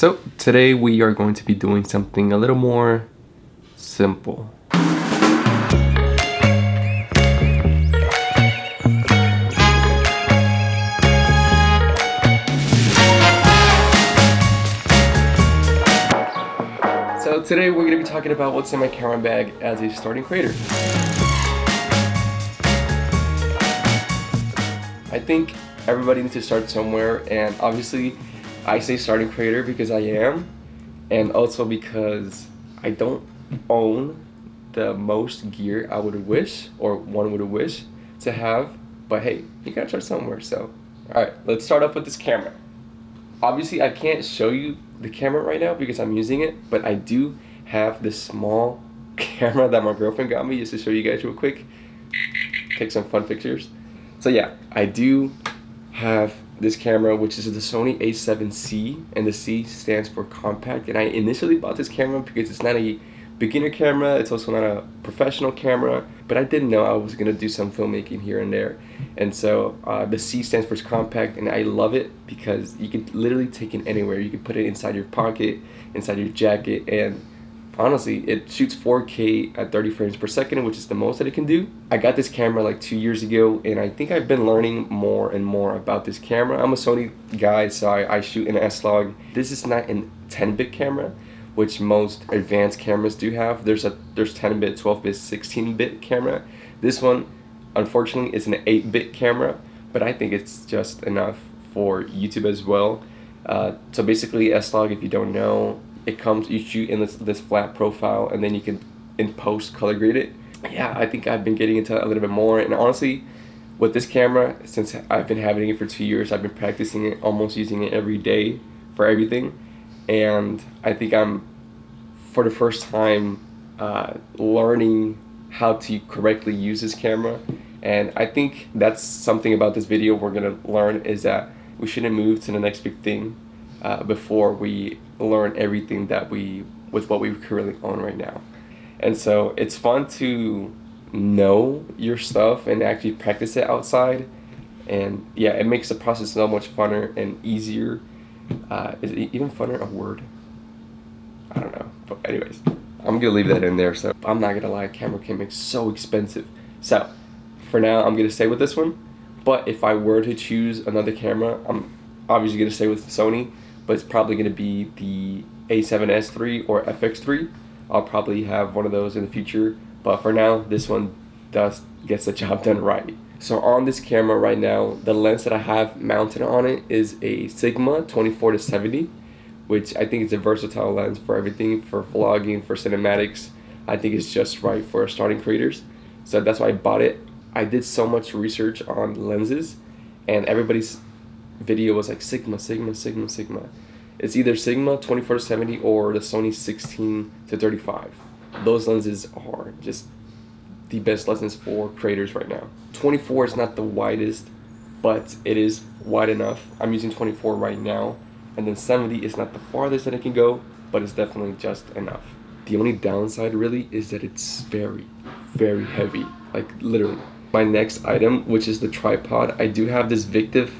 So today we are going to be doing something a little more simple. So today we're going to be talking about what's in my camera bag as a starting creator. I think everybody needs to start somewhere, and obviously I say starting creator because I am, and also because I don't own the most gear I would wish, or one would wish to have, but hey, you gotta start somewhere. So alright, let's start off with this camera. Obviously I can't show you the camera right now because I'm using it, but I do have this small camera that my girlfriend got me just to show you guys real quick, take some fun pictures. So yeah, I do have this camera, which is the Sony a7C, and the C stands for compact. And I initially bought this camera because it's not a beginner camera, it's also not a professional camera, but I didn't know I was gonna do some filmmaking here and there. And so the C stands for compact, and I love it because you can literally take it anywhere. You can put it inside your pocket, inside your jacket, and honestly, it shoots 4K at 30 frames per second, which is the most that it can do. I got this camera like 2 years ago, and I think I've been learning more and more about this camera. I'm a Sony guy, so I shoot in S-Log. This is not a 10-bit camera, which most advanced cameras do have. There's 10-bit, 12-bit, 16-bit camera. This one, unfortunately, is an 8-bit camera, but I think it's just enough for YouTube as well. So basically, S-Log, if you don't know, it comes, you shoot in this flat profile, and then you can in post color grade it. Yeah, I think I've been getting into a little bit more, and honestly, with this camera, since I've been having it for 2 years, I've been practicing it, almost using it every day for everything, and I think I'm, for the first time, learning how to correctly use this camera. And I think that's something about this video we're gonna learn, is that we shouldn't move to the next big thing before we learn everything that with what we currently own right now. And so it's fun to know your stuff and actually practice it outside, and yeah, it makes the process so much funner and easier. Is it even funner a word? I don't know, but anyways, I'm gonna leave that in there. So I'm not gonna lie, camera came in so expensive, so for now I'm gonna stay with this one. But if I were to choose another camera, I'm obviously gonna stay with Sony, but it's probably going to be the A7S III or FX3. I'll probably have one of those in the future, but for now, this one gets the job done right. So on this camera right now, the lens that I have mounted on it is a Sigma 24-70, which I think is a versatile lens for everything, for vlogging, for cinematics. I think it's just right for starting creators. So that's why I bought it. I did so much research on lenses, and everybody's video was like Sigma. It's either Sigma 24-70 or the Sony 16-35. Those lenses are just the best lenses for creators right now. 24 is not the widest, but it is wide enough. I'm using 24 right now, and then 70 is not the farthest that it can go, but it's definitely just enough. The only downside really is that it's very, very heavy, like literally. My next item, which is the tripod, I do have this Victiv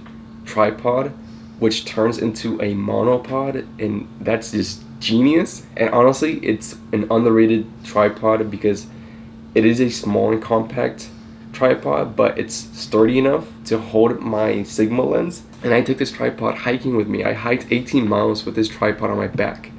tripod, which turns into a monopod, and that's just genius. And honestly, it's an underrated tripod because it is a small and compact tripod, but it's sturdy enough to hold my Sigma lens. And I took this tripod hiking with me. I hiked 18 miles with this tripod on my back.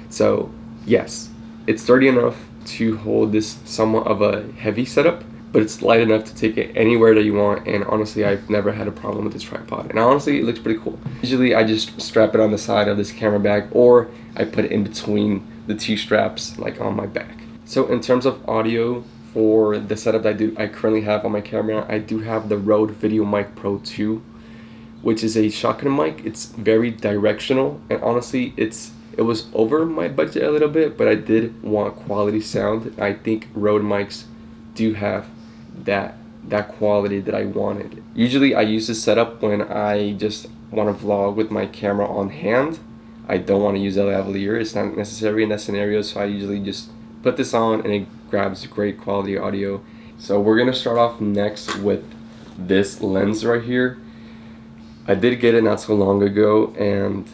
So yes, it's sturdy enough to hold this somewhat of a heavy setup, but it's light enough to take it anywhere that you want. And honestly, I've never had a problem with this tripod, and honestly, it looks pretty cool. Usually I just strap it on the side of this camera bag, or I put it in between the two straps, like on my back. So in terms of audio, for the setup that I currently have on my camera, I do have the Rode VideoMic Pro 2, which is a shotgun mic. It's very directional, and honestly, it was over my budget a little bit, but I did want quality sound. I think Rode mics do have that quality that I wanted. Usually I use this setup when I just want to vlog with my camera on hand. I don't want to use a lavalier. It's not necessary in that scenario, so I usually just put this on and it grabs great quality audio. So we're gonna start off next with this lens right here. I did get it not so long ago, and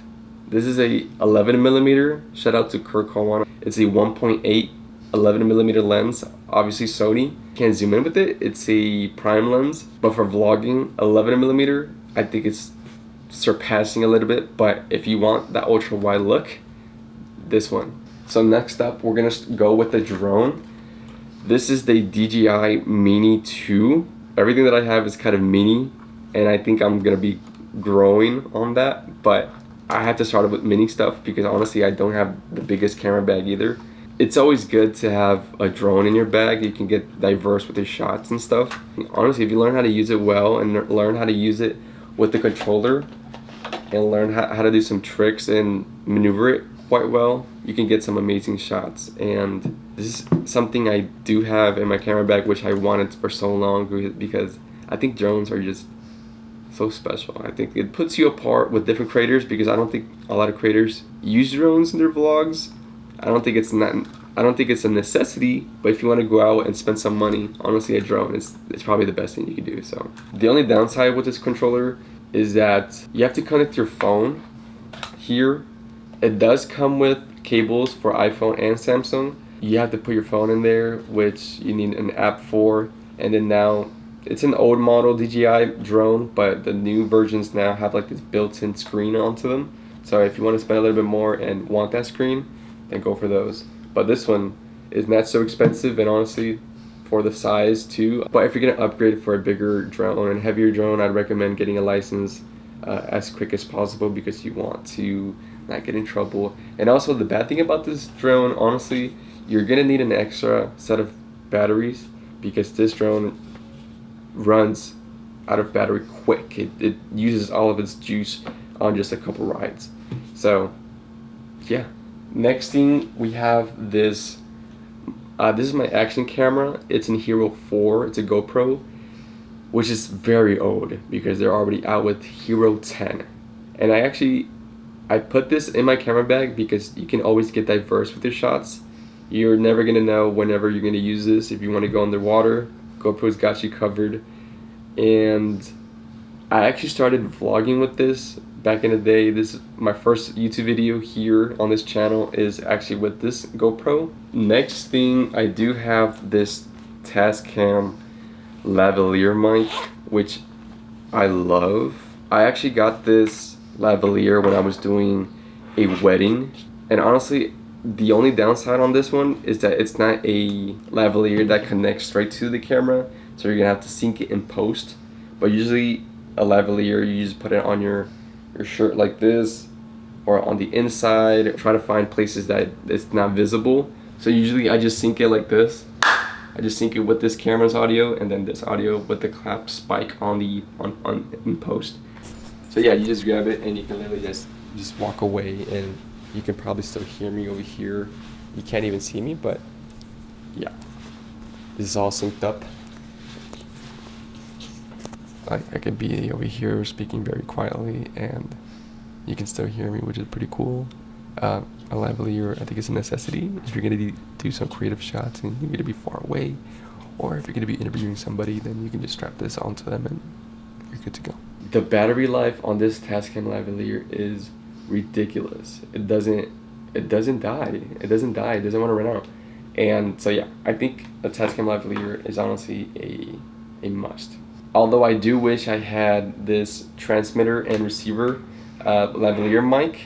This is a 11mm. Shout out to Kirk Kawana. It's a 1.8 11mm lens. Obviously Sony. Can't zoom in with it. It's a prime lens, but for vlogging, 11mm, I think it's surpassing a little bit. But if you want that ultra wide look, this one. So next up, we're gonna go with the drone. This is the DJI Mini 2. Everything that I have is kind of mini, and I think I'm gonna be growing on that, but I had to start with mini stuff because honestly I don't have the biggest camera bag either. It's always good to have a drone in your bag. You can get diverse with your shots and stuff. Honestly, if you learn how to use it well and learn how to use it with the controller and learn how to do some tricks and maneuver it quite well, you can get some amazing shots. And this is something I do have in my camera bag, which I wanted for so long because I think drones are just so special. I think it puts you apart with different creators because I don't think a lot of creators use drones in their vlogs. I don't think it's a necessity, but if you want to go out and spend some money, honestly a drone is probably the best thing you can do. So the only downside with this controller is that you have to connect your phone here. It does come with cables for iPhone and Samsung. You have to put your phone in there, which you need an app for, and then now it's an old model DJI drone, but the new versions now have like this built-in screen onto them. So if you want to spend a little bit more and want that screen, then go for those. But this one is not so expensive, and honestly for the size too. But if you're gonna upgrade for a bigger drone and heavier drone, I'd recommend getting a license as quick as possible because you want to not get in trouble. And also the bad thing about this drone, honestly, you're gonna need an extra set of batteries because this drone runs out of battery quick. It uses all of its juice on just a couple rides. So yeah. Next thing we have this. This is my action camera. It's in Hero 4. It's a GoPro, which is very old because they're already out with Hero 10. And I put this in my camera bag because you can always get diverse with your shots. You're never gonna know whenever you're gonna use this. If you want to go underwater, GoPro's got you covered. And I actually started vlogging with this back in the day. This is my first YouTube video here on this channel is actually with this GoPro. Next thing, I do have this Tascam lavalier mic, which I love. I actually got this lavalier when I was doing a wedding, and honestly the only downside on this one is that it's not a lavalier that connects straight to the camera, so you're gonna have to sync it in post. But usually a lavalier, you just put it on your shirt like this or on the inside. Try to find places that it's not visible. So usually I just sync it like this. I just sync it with this camera's audio and then this audio with the clap spike on in post. So yeah, you just grab it and you can literally just walk away, and you can probably still hear me over here. You can't even see me, but yeah, this is all synced up. I can be over here speaking very quietly and you can still hear me, which is pretty cool. A lavalier, I think, is a necessity if you're going to do some creative shots and you're going to be far away, or if you're going to be interviewing somebody, then you can just strap this onto them and you're good to go. The battery life on this Tascam lavalier is ridiculous. It doesn't die. It doesn't want to run out. And so yeah, I think a Tascam lavalier is honestly a must. Although I do wish I had this transmitter and receiver lavalier mic,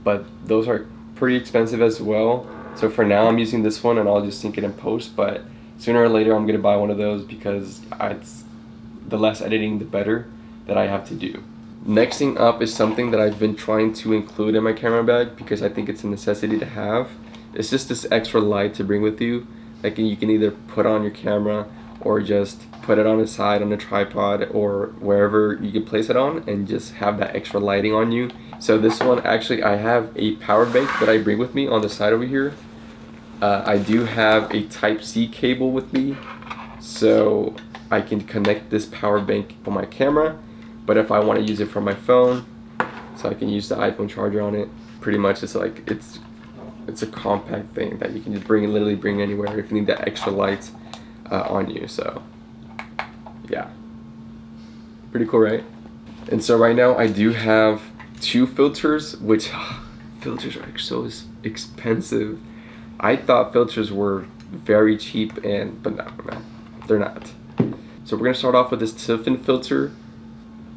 but those are pretty expensive as well. So for now I'm using this one and I'll just sync it in post, but sooner or later I'm gonna buy one of those because the less editing the better that I have to do. Next thing up is something that I've been trying to include in my camera bag because I think it's a necessity to have. It's just this extra light to bring with you. Like, you can either put on your camera or just put it on the side on a tripod or wherever you can place it on and just have that extra lighting on you. So this one, actually, I have a power bank that I bring with me on the side over here. I do have a Type-C cable with me, so I can connect this power bank for my camera. But if I want to use it for my phone, so I can use the iPhone charger on it. Pretty much it's like, it's a compact thing that you can just literally bring anywhere if you need that extra light on you. So yeah, pretty cool, right? And so right now I do have 2 filters, which filters are so expensive. I thought filters were very cheap, but no, they're not. So we're gonna start off with this Tiffin filter.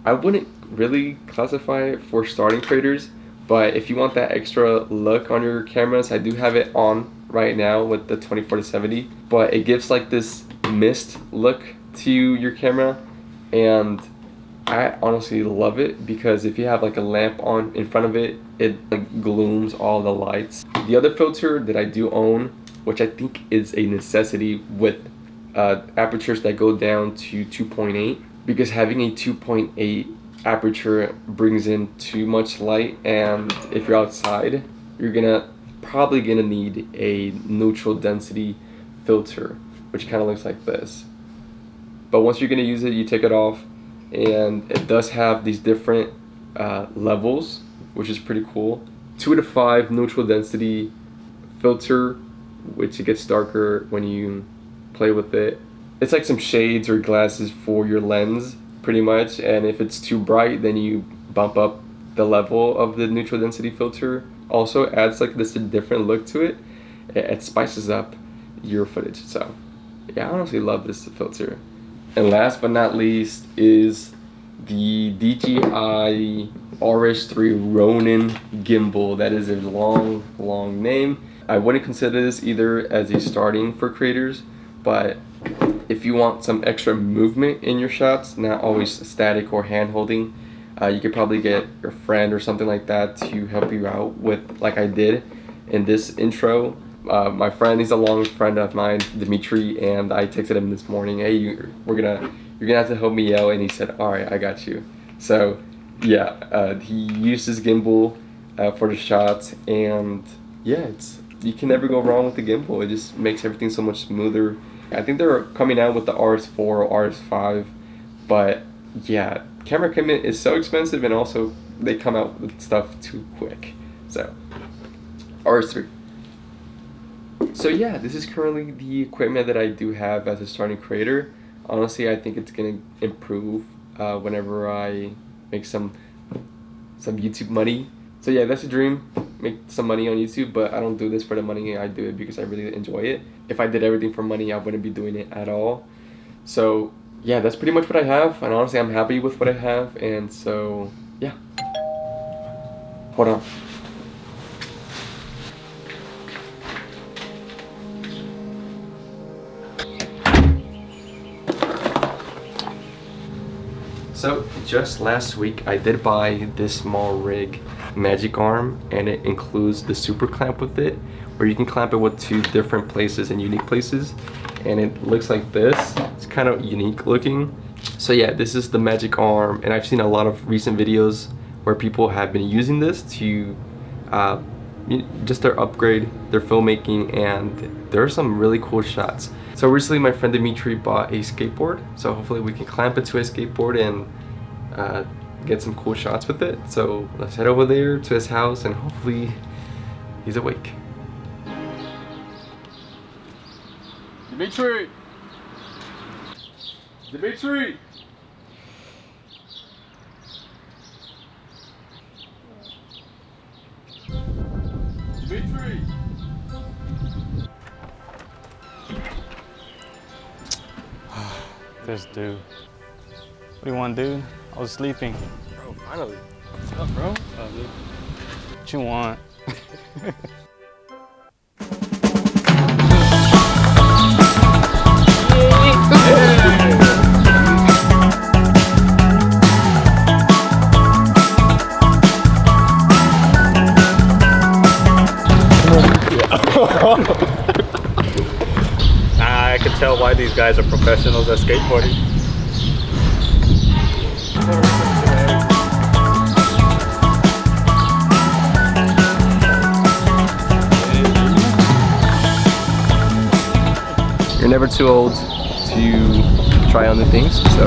I wouldn't really classify it for starting creators, but if you want that extra look on your cameras, I do have it on right now with the 24-70, but it gives like this mist look to your camera, and I honestly love it because if you have like a lamp on in front of it, it like glooms all the lights. The other filter that I do own, which I think is a necessity with apertures that go down to 2.8, because having a 2.8 aperture brings in too much light, and if you're outside, you're probably gonna need a neutral density filter, which kind of looks like this. But once you're gonna use it, you take it off, and it does have these different levels, which is pretty cool. 2 to 5 neutral density filter, which it gets darker when you play with it. It's like some shades or glasses for your lens, pretty much, and if it's too bright, then you bump up the level of the neutral density filter. Also adds like this different look to it. It spices up your footage. So yeah, I honestly love this filter. And last but not least is the DJI RS3 Ronin gimbal. That is a long name. I wouldn't consider this either as a starting for creators, but if you want some extra movement in your shots, not always static or hand holding, you could probably get your friend or something like that to help you out with, like I did in this intro. My friend, he's a long friend of mine, Dimitri, and I texted him this morning, hey, you're gonna have to help me out, and he said, all right, I got you. So yeah, he used his gimbal for the shots, and yeah, you can never go wrong with the gimbal. It just makes everything so much smoother. I think they're coming out with the RS4 or RS5, but yeah, camera equipment is so expensive, and also they come out with stuff too quick. So RS3. So yeah, this is currently the equipment that I do have as a starting creator. Honestly, I think it's gonna improve whenever I make some YouTube money. So yeah, that's a dream, make some money on YouTube, but I don't do this for the money. I do it because I really enjoy it. If I did everything for money, I wouldn't be doing it at all. So yeah, that's pretty much what I have, and honestly, I'm happy with what I have, and so yeah. Hold on. So just last week I did buy this small rig, Magic Arm, and it includes the super clamp with it, where you can clamp it with 2 different places and unique places, and it looks like this. It's kind of unique looking. So yeah, this is the Magic Arm, and I've seen a lot of recent videos where people have been using this to just their upgrade, their filmmaking, and there are some really cool shots. So recently my friend Dimitri bought a skateboard, so hopefully we can clamp it to a skateboard and get some cool shots with it. So let's head over there to his house, and hopefully he's awake. Dimitri! Dimitri! Dimitri! This dude. What do you want, dude? I was sleeping. Bro, finally. What's up, bro? Oh, dude. What you want? I can tell why these guys are professionals at skateboarding. You're never too old to try on new things, so